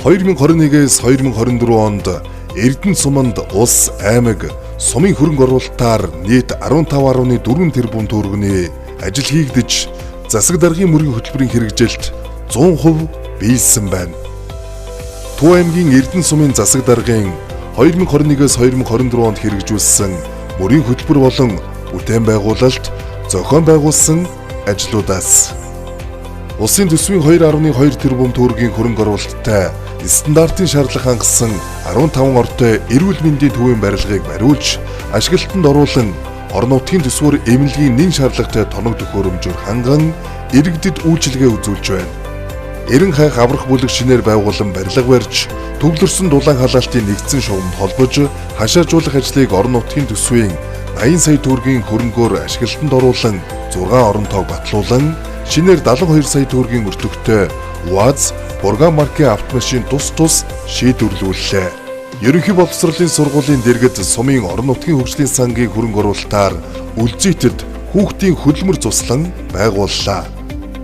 2021-с 2024 онд Эрдэнэ суманд улс, аймаг, сумын хөрөнгө оруулалтаар нийт 15.4 тэрбум төгрөгийн ажил хийгдэж, засаг даргын мөрийн хөтөлбөрийн хэрэгжилт 100% биелсэн байна. Төв аймгийн Эрдэнэ сумын засаг даргын 2021-с 2024 онд хэрэгжүүлсэн мөрийн хөтөлбөр болон бүтээн байгуулалт, зохион байгуулсан ажлуудаас улсын төсвийн 2.2 тэрбум төгрөгийн хөрөнгө оруулалттай стандартын шаардлага хангасан 15 ортой эрүүл мэндийн төвийн барилгыг бариулж, ашиглалтанд оруулан орон нутгийн төсвөр эмнэлгийн нэн шаардлагатай тоног төхөөрөмжөөр ханган иргэдэд үйлчилгээ үзүүлж байна. Эрен хайх аврах бүлэг шинээр байгуулан барилга барьж, төвлөрсөн дулаан халаалтын нэгдсэн шугамд холбож, хашаажуулах ажлыг орон нутгийн төсвийн 80 сая төгрөгийн хөрөнгөөр ашиглалтанд оруулан 6 орон тоог батлуулан, шинээр 72 сая төгрөгийн өртөгтэй УАЗ Бурган маркийн автомашин тус шийдвэрлүүллээ. Ерөнхий боловсролын сургуулийн дэргэд сумын орон нутгийн хөгжлийн сангийн хөрөнгө оруулалтаар Үлзийтэд хүүхдийн хөдөлмөр цуслан байгууллаа.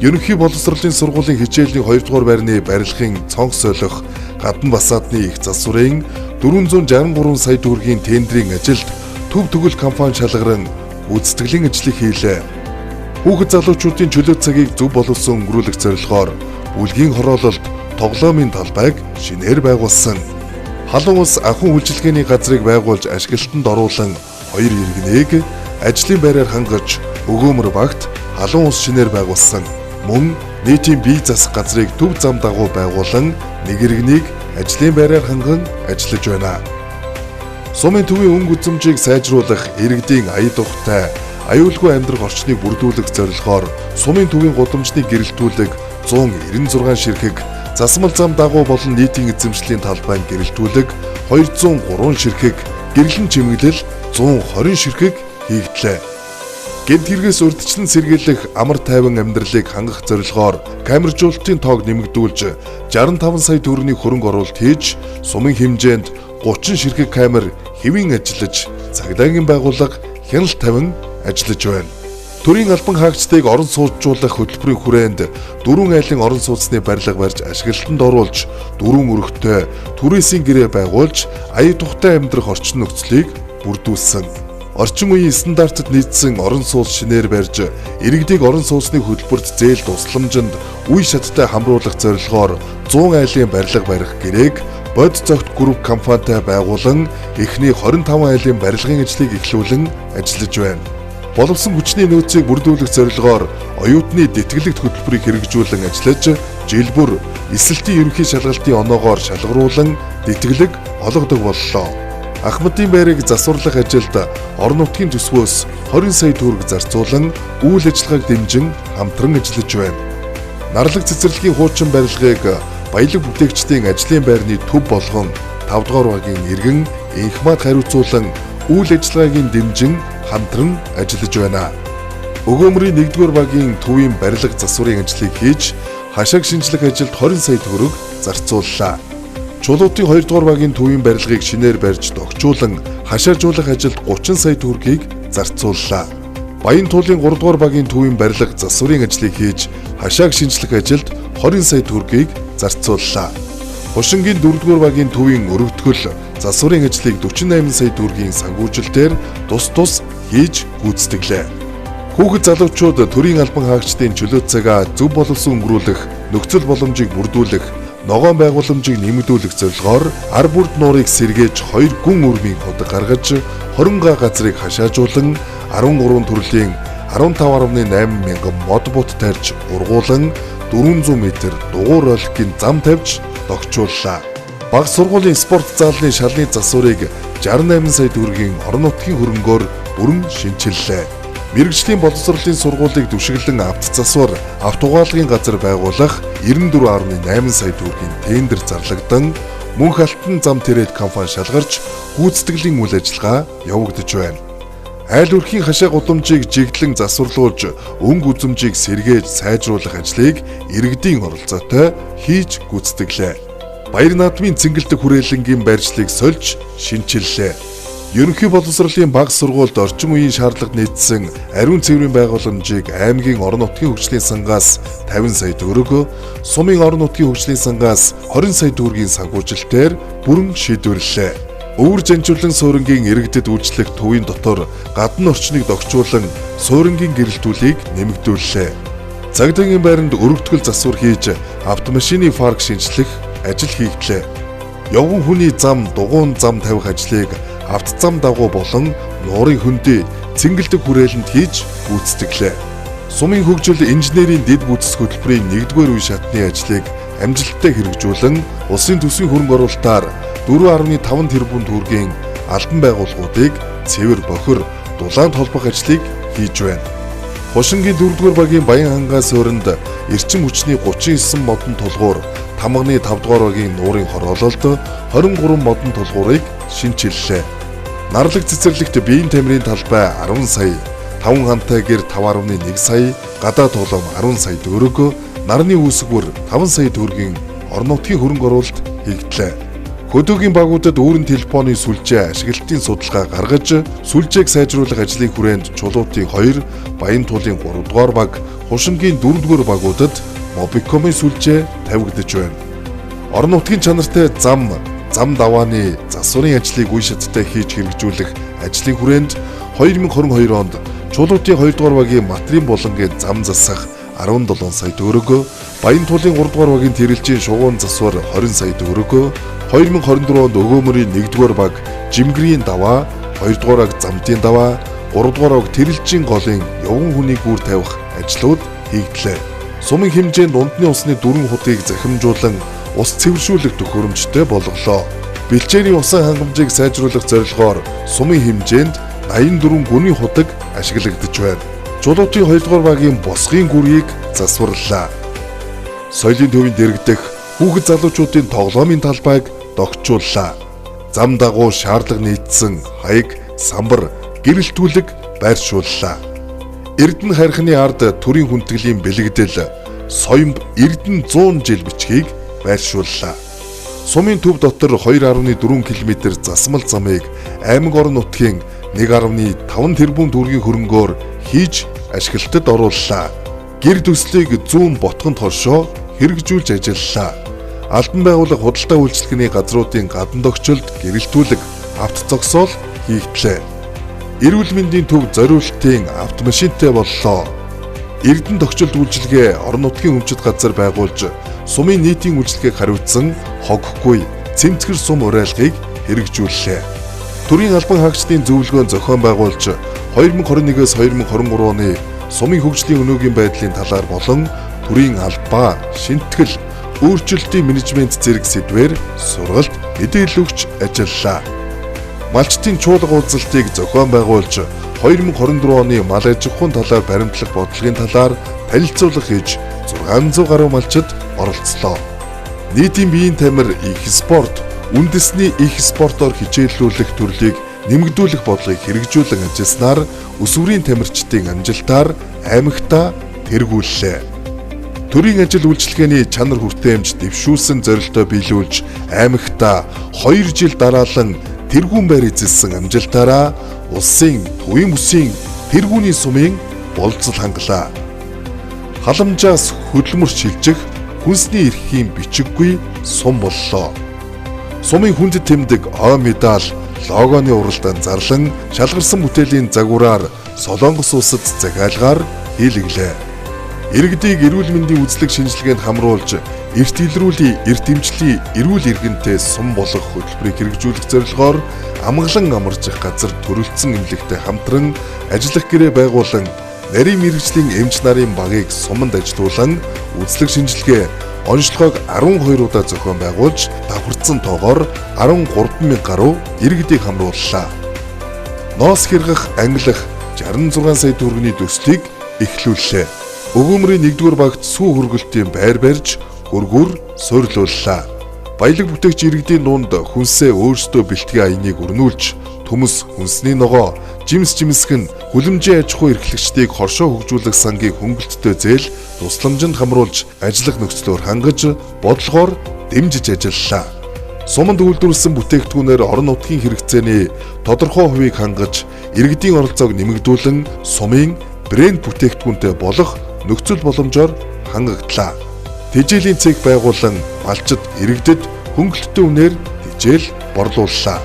Ерөнхий боловсролын сургуулийн хичээлийн 2 дугаар байрны барилгын цонх солих гадна басаадны их засварын 463 сая төгрөгийн тендерийн ажилд төв төгөл компани шалгаран гүйцэтгэлийн ажлыг хийлээ. Хүүхэд залуучуудын чөлөө цагийг зөв боловсон өнгөрүүлэх зорилгоор бүлгийн хороололт, тоглоомын талбайг шинээр байгуулсан. Халуун ус ахуйн үйлчилгээний газрыг байгуулж ашиглалтанд оруулан 2 иргэнийг ажлын байраар хангаж, өгөөмөр багт халуун ус шинээр байгуулсан. Мөн нийтийн бие засах газрыг төв зам дагуу байгуулан 1 иргэнийг ажлын байраар ханган ажиллаж байна. Сумын төвийн өнгө үзэмжийг сайжруулах, иргэдийн ая духтай, аюулгүй амьдрах орчныг бүрдүүлэх зорилгоор сумын төвийн гудамжныг гэрэлтүүлэг 196 ширхэг, засмал зам дагуу болон нийтийн эзэмшлийн талбайг гэрэлтүүлэг 203 ширхэг, гэрлэн чимэглэл 120 ширхэг хийгдлээ. Гэмт хэрэгээс урьдчилан сэргийлэх, амар тайван амьдралыг хангах зорилгоор камержуулалтын тоог нэмэгдүүлж 65 сая төгрөгийн хөрөнгө оруулалт хийж, сумын хэмжээнд 30 ширхэг камер хэвийн ажиллаж, цагдаагийн байгууллага хяналт тавин ажиллаж байна. Төрийн албан хаагчдыг орон сууцжуулах хөтөлбөрийн хүрээнд 4 айлын орон сууцны барилга барьж ашиглалтанд оруулж, 4 өргөттэй түрээсийн гэрээ байгуулж, ая тухтай амьдрах орчин нөхцөлийг бүрдүүлсэн. Орчин үеийн стандартад нийцсэн орон сууц шинээр барьж, иргэдийг орон сууцны хөтөлбөрт зээл тусламжинд үе шаттай хамруулах зорилгоор 100 айлын барилга барих гэрээг Бод Зогт групп компанитай байгуулан эхний 25 айлын барилгын ажлыг эхлүүлэн ажиллаж байна. Боловсон хүчний нөөцийг бүрдүүлэх зорилгоор оюутны детгэлэгт хөтөлбөрийг хэрэгжүүлэн ажиллаж, жил бүр эсэлтийн ерөнхий шалгалтын оноогоор шалгаруулан детгэлэг олгодог боллоо. Ахмадын байрыг засварлах ажилд орон нутгийн төсвөөс 20 сая төгрөг зарцуулан үйл ажиллагааг дэмжин хамтран ажиллаж байна. Нарлаг цэцэрлэгийн хуучин барилгыг баялаг бүтээгчдийн ажлын байрны төв болгон 5 дугаар багийн иргэн инхмад хариуцуулан үйл ажиллагааг дэмжин хамтран ажиллаж байна. Өгөөмрийн 1-р багийн төвийн барилга засварын ажлыг хийж, хашааг шинжлэх ажилд 20 сая төгрөг зарцууллаа. Чулуутын 2-р багийн төвийн барилгыг шинээр барьж догчуулан, хашаажуулах ажилд 30 сая төгрөгийг зарцууллаа. Баян туулын 3-р багийн төвийн барилга засварын ажлыг хийж, хашааг шинжлэх ажилд 20 сая төгрөгийг зарцууллаа. Хушингийн 4-р багийн төвийн өргөтгөл засварын ажлыг 48 сая төгрөгийн санхүүжилтээр тус хийж гүйцэтгэлээ. Хүүхэд залуучууд төрийн албан хаагчдын чөлөө цагаа зөв боловсон өнгөрүүлэх, нөхцөл боломжийг бүрдүүлэх, ногоон байгууламжийг нэмэгдүүлэх зорилгоор ар бүрд нуурыг сэргээж 2 гүн өрмийн ходог гаргаж, 20 га газрыг хашаажуулан 13 төрлийн 15.8 мянган мод бут тарьж ургуулан 400 м дугуйр олгын зам тавьж догчууллаа. Баг сургуулийн спорт заалны шалны засварыг 68 сая төгрөгийн орон нутгийн хөрөнгөөр бүрэн шинчиллээ. Мэргэжлийн боловсролын сургуулийг түшиглэн авто засвар, автогаалгын газар байгуулах 94.8 сая төгрөгийн тендер зарлагдсан, мөнх алтан зам тэрээд компани шалгарч гүйцэтгэлийн үйл ажиллагаа явагдаж байна. Айл өрхийн хашаа гудамжийг жигдлэн засварлуулж, өнгө үзэмжийг сэргээж сайжруулах ажлыг иргэдийн оролцоотой хийж гүйцэтгэлээ. Баяр наадмын цэнгэлдэх хүрээлэнгийн барьжлыг сольж шинчиллээ. Ерөнхий боловсролын баг сургуульд орчин үеийн шаардлагад нийцсэн ариун цэврийн байгууламжийг аймгийн орон нутгийн хөгжлийн сангаас 50 сая төгрөг, сумын орон нутгийн хөгжлийн сангаас 20 сая төгрөгийн санхүүжилтээр бүрэн шийдвэрлэлээ. Өвөр жанжуулан суурингийн иргэдэд үйлчлэх төвийн дотор гадна орчныг догчуулан суурингийн гэрэлтүүлийг нэмэгдүүллээ. Цагдаагийн байранд өргөтгөл засвар хийж автомашины парк шинжлэх ажил хийгдлээ. Явган хүний зам, дугуйн зам тавих ажлыг автозам дагуу болон нуурын хөндөй цэнгэлдэг хүрээлэнд хийж гүйцэтгэлээ. Сумын хөгжил инженерийн дэд бүтц хөтөлбөрийн 1-р үе шатны ажлыг амжилттай хэрэгжүүлэн улсын төсвийн хөрөнгө оруулалтаар 4.5 тэрбум төгрөгийн албан байгууллагуудыг цэвэр бохир дулаан толбох ажлыг хийж байна. Хошингийн 4-р багийн Баян хангаас өрөнд эрчим хүчний 39 модон тулгуур, Тамганы 5-р багийн нуурын хороололд 23 модон тулгуурыг шинчиллээ. Нарлаг цэцэрлэгт биеийн тамирын талбай 10 сая, 5 хамтай гэр 5.1 сая, гадаа тулам 10 сая төгрөг, нарны үүсгүүр 5 сая төгрөгийн орон нутгийн хөрөнгө оруулалт хийгдлээ. Хөдөөгийн багуудад өөрийн телефоны сүлжээ ашиглалтын судалгаа гаргаж, сүлжээг сайжруулах ажлын хүрээнд Чулуутын 2, Баян тулын 3-р баг, Хошингийн 4-р багуудад Мобикомын сүлжээ тавигдаж байна. Орон нутгийн чанартай зам давааны засварын ажлыг үе шаттай хийж хэрэгжүүлэх ажлын хүрээнд 2022 онд Чулуутын 2-р багийн Матрийн булангийн зам засах 17 сая төгрөг, Баян тулын 3-р багийн тэрэлжийн шугуун засвар 20 сая төгрөг, 2024 онд Өгөөмөрийн 1-р баг Жимгэрийн даваа, 2-р баг Замтын даваа, 3-р баг тэрэлжийн голын явган хүний гүүр тавих ажлууд хийгдлээ. Сумын хэмжээнд унтны усны 4 хутгийг захимжуулан ус цэвэршүүлэх төхөөрөмжтэй болголоо. Бэлчээрийн усан хангамжийг сайжруулах зорилгоор сумын хэмжээнд 84 гүний худаг ашиглагдаж байна. Чулуутын 2-р багийн босгын гүрийг засварлаа. Соёлын төвийн дэргэдэх хүүхэд залуучуудын тоглоомын талбайг догчууллаа. Зам дагуу шаардлага нийцсэн хаяг, самбар, гэрэлтүүлэг байршууллаа. Эрдэнэ харихны ард төрийн хүндэтгэлийн бэлэгдэл, соёмб Эрдэнэ 100 жил бичгийг байршууллаа. Сумын төв дотор 2.4 км засмал замыг аймаг орон нутгийн 1.5 тэрбум төгрөгийн хөрөнгөөр хийж ашиглалтад орууллаа. Гэр төслийг зүүн ботгонд хоршоо хэрэгжүүлж ажиллалаа. Албан байгууллага худалдаа үйлчлэгээний газруудын гадна догчолд гэрэлтүүлэг, авто зогсоол хийгдлээ. Эрүүл мэндийн төв зориултын автомашинтай боллоо. Эрдэнэ догчолд үйлчилгээ орон нутгийн өмчит газар байгуулж, сумын нийтийн үйлчлэгээг хариуцсан хогхгүй цэмцгэр сум урайлгыг хэрэгжүүллээ. Төрийн албан хаагчдын зөвлөгөөн зохион байгуулж 2021-с 2023 оны сумын хөгжлийн өнөөгийн байдлын талаар болон төрийн албаа, шинтгэл, өөрчлөлтийн менежмент зэрэг сэдвээр сургалт, мэдээлэл өгч ажиллалаа. Малчтын чуулга уулзалтыг зохион байгуулж 2024 оны мал аж ахуйн талаар баримтлах бодлогын талаар танилцуулга хийж 600 гаруй малчид оролцлоо. Нийтийн биеийн тамир их спорт, үндэсний их спортоор хичээллүүлэх төрлийг нэмэгдүүлэх бодлогыг хэрэгжүүлэн ажилласнаар өсвөрийн тамирчдын амжилтаар аймагтаа тэргүүллээ. Төрийн ажил үйлчилгээний чанар хүртээмж дэвшүүлсэн зорилтоо биелүүлж аймагтаа 2 жил дараалан тэргүүн байр эзэлсэн амжилтаараа улсын төвийн бүсийн тэргүүний сумын болцол хангалаа. Халамжаас хөдөлмөр шилжих хүнсний эрхийн бичиггүй сум боллоо. Сумын хүнд тэмдэг О медаль логоны уралд анзаарлан шалгарсан бүтээлийн загвараар Солонгос улсад захиалгаар хийлгэлээ. Иргэдийг эрүүл мэндийн үзлэг шинжилгээнд хамруулж, эрт илрүүлий, эрт эмчлэлийн эрүүл иргэнтэй сум болох хөтөлбөрийг хэрэгжүүлэх зорилгоор амгалан амарчих газар төрөлдсөн эмнэлэгтэй хамтран ажиллах гэрээ байгуулан нарийн мэргэжлийн эмч нарын багийг суманд ажилуулан үзлэг шинжилгээ, онцлогоог 12 удаа зохион байгуулж, давхарцсан тоогоор 13,000 гаруй иргэдийг хамрууллаа. Ноос хэргэх, ангилах 66 сая төгрөгийн төслийг эхлүүллээ. Өгөөмөрийн 1-р багт сүү хөргөлтийн байр барьж, хөргүүр суйрлууллаа. Баялаг бүтээгч иргэдийн дунд хүнсээ өөрсдөө бэлтгэн аяныг өрнүүлж, төмөс, хүнсний ногоо, жимс жимсгэн, хүлэмжийн аж ахуй эрхлэгчдийг хоршоо хөгжүүлэх сангийн хөнгөлөлттэй зээл тусламжинд хамруулж, ажиллах нөхцлөөр хангаж, бодлогоор дэмжиж ажиллалаа. Суманд үйлдвэрлэсэн бүтээгдэхүүнээр орон нутгийн хэрэгцээний тодорхой хувийг хангаж, иргэдийн оролцоог нэмэгдүүлэн сумын брэнд бүтээгдэхүүнтэй болох нөхцөл боломжоор хангаглалаа. Тэжээлийн цэг байгуулан малчид иргэдэд хөнгөлөлттэй үнээр тэжээл борлууллаа.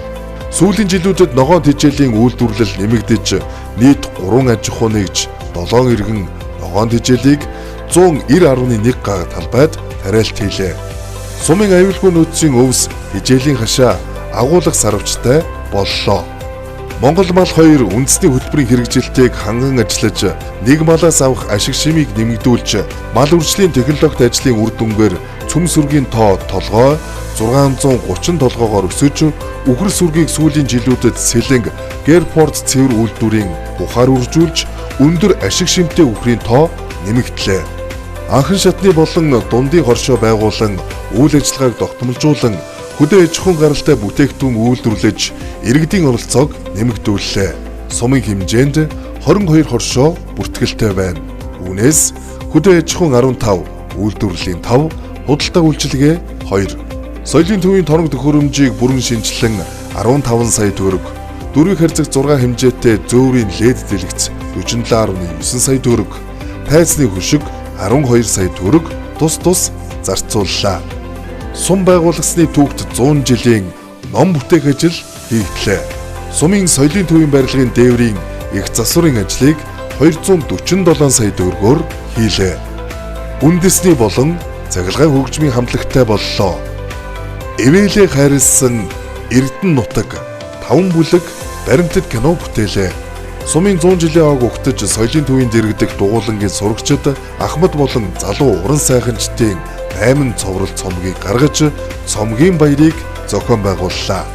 Сүүлийн жилүүдэд ногоон тэжээлийн үйлдвэрлэл нэмэгдэж, нийт 3 аж ахуй нэгж 7 иргэн ногоон тэжээлийг 190.1 га талбайд тариалт хийлээ. Сумын аюулгүй нөөцийн өвс тэжээлийн хашаа агуулгах сарвчтай боллоо. Монгол мал 2 үндэсний хөтөлбөрийн хэрэгжилтийг ханган ажиллаж, нэг малаас авах ашиг шимийг нэмэгдүүлж, мал үржлийн технологит ажлын үр дүнгээр цөм сүргийн толгой 630 толгоогоор өсөж, үхэр сүргийг сүүлийн жилүүдэд Сэлэнг, Герпорт цэвэр үйлдвэрийн ухаар үржүүлж, өндөр ашиг шимтэй үхрийн тоо нэмэгдлээ. Анхан шатны болон дундын хоршоо байгуулан үйл ажиллагааг тогтмолжуулан хөдөө аж ахуйн гаралтай бүтээгдэхүүн үйлдвэрлэж, иргэдийн оролцоог нэмэгдүүллээ. Сумын хэмжээнд 22 хоршоо бүртгэлтэй байна. Үүнээс хөдөө аж ахуйн 15, үйлдвэрлэлийн 5, худалдаа үйлчилгээ 2. Соёлын төвийн торог төхөөрөмжийг бүрэн шинжилэн 15 сая төгрөг, дөрвийг харьцах 6 хэмжээтэй зөөврийн LED дэлгэц 47.9 сая төгрөг, тайзны хөшиг 12 сая төгрөг тус зарцууллаа. Сум байгуулагдсны түүхт 100 жилийн ном бүтээх ажил хийгдлээ. Сумын соёлын төвийн барилгын дээврийн их засварын ажлыг 247 сая төгрөгөөр хийлээ. Үндэсний болон цахилгаан хөгжмийн хамтлагтай боллоо. Эвэлээ хайрлсан Эрдэнэ нутаг 5 бүлэг баримтат кино бүтээлээ. Сумын 100 жилийн ог угтаж соёлын төвийн дэргэдэх дугуулангийн сурагчид Ахмад болон залуу уран сайханчдын 8 цоврал цомгийг гаргаж, цомгийн баярыг зохион байгууллаа.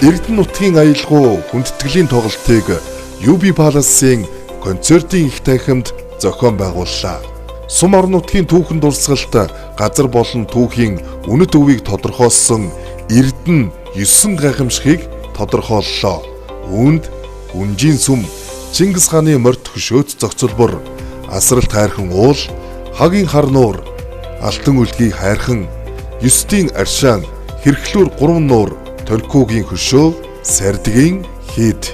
Эрдэнэ нутгийн аялгау хүндэтгэлийн тоглолтыг UB Palace-ийн концертын их танхимд зохион байгууллаа. Сум орон нутгийн түүхэн дурсгалт газар болон түүхийн үнэт өвийг тодорхойлсон Эрдэнэ 9 гайхамшигыг тодорхойллоо. Үүнд Гүнжийн сүм, Чингис хааны морьт хөшөөт зохицолбор, асралт хайрхан уул, хагийн хар нуур, алтан үлгийн хайрхан, ёстын аршаан, хэрхлүүр 3 нуур, Торкуугийн хөшөө, сардгийн хийд.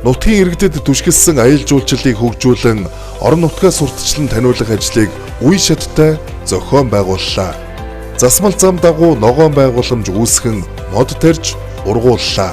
Нутгийн иргэдэд түшгэлсэн аялал жуулчлалыг хөгжүүлэн орон нутгаа сурталчлан таниулах ажлыг үе шаттай зохион байгууллаа. Засмал зам дагуу ногоон байгууламж үүсгэн мод тарьж ургууллаа.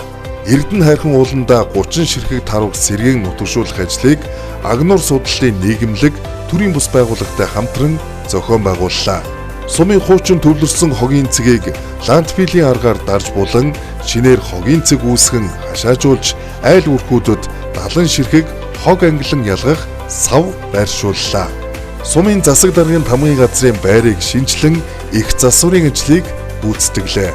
Эрдэнэ хайрхан ууландаа 30 ширхэг тарвах сэргээн нутагшуулах ажлыг Агнуур судлалын нийгэмлэг төрийн бус байгууллагатай хамтран зохион байгууллаа. Сумын хуучин төвлөрсөн хогийн цэгийг ландфилийн аргаар дарж булан шинээр хогийн цэг үүсгэн хашаажуулж, айл үрхүүдэд 70 ширхэг хог ангилан ялгах сав байршууллаа. Сумын засаг даргын тамгын газрын байрыг шинчлэн их засварын ажлыг гүйцэтгэлээ.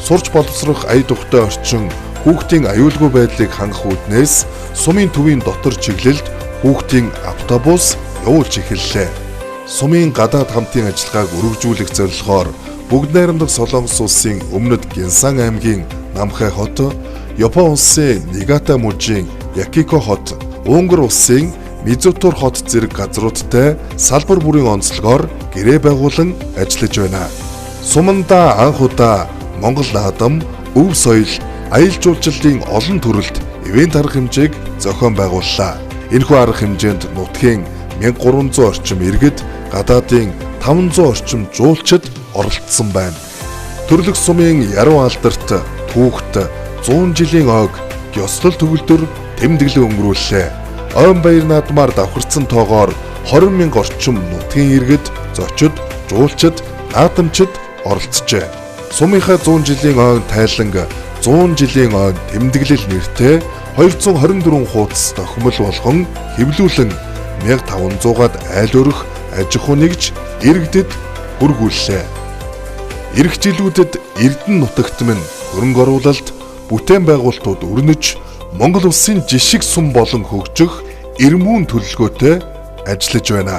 Сурч боловсрох ая тухтай орчин, хүүхдийн аюулгүй байдлыг хангах үүднээс сумын төвийн дотор чиглэлд хүүхдийн автобус явуулж эхэллээ. Сумын гадаад хамтын ажиллагааг өргөжүүлэх зорилгоор Бүгд найрамдах Солонгос улсын өмнөд Гинсан аймгийн Намхай хот, Япон улсын Нигата мужийн Якико хот, Унгар улсын Мизутур хот зэрэг газруудтай салбар бүрийн онцлогоор гэрээ байгуулан ажиллаж байна. Суманда анх удаа Монгол наадам, өв соёл, аялал жуулчлалын олон төрөлд ивент арга хэмжээг зохион байгууллаа. Энэхүү арга хэмжээнд нутгийн 1300 орчим иргэд, гадаадын 500 орчим жуулчид оролцсон байна. Төрлөх сумын яруу алдарт түүхт 100 жилийн ог ёслол төгөлдөр тэмдэглэн өнгөрүүллээ. Ойн баяр наадмаар давхарцсан тоогоор 20,000 орчим нутгийн иргэд, зочид, жуулчид, наадамчид оролцжээ. Сумынхаа 100 жилийн ойн тайланг 100 жилийн ойн тэмдэглэл нэртэй 224 хуудас тохимол болгон хэвлүүлэн 1500-аад айл өрх аж ахуй нэгж иргэдэд хүргүүллээ. Ирэх жилүүдэд Эрдэнэ нутагт минь хөрөнгө оруулалт, бүтээн байгуулалтууд өрнөж, Монгол улсын жишг сум болон хөгжих эрмүүн төлөвлөгөөтэй ажиллаж байна.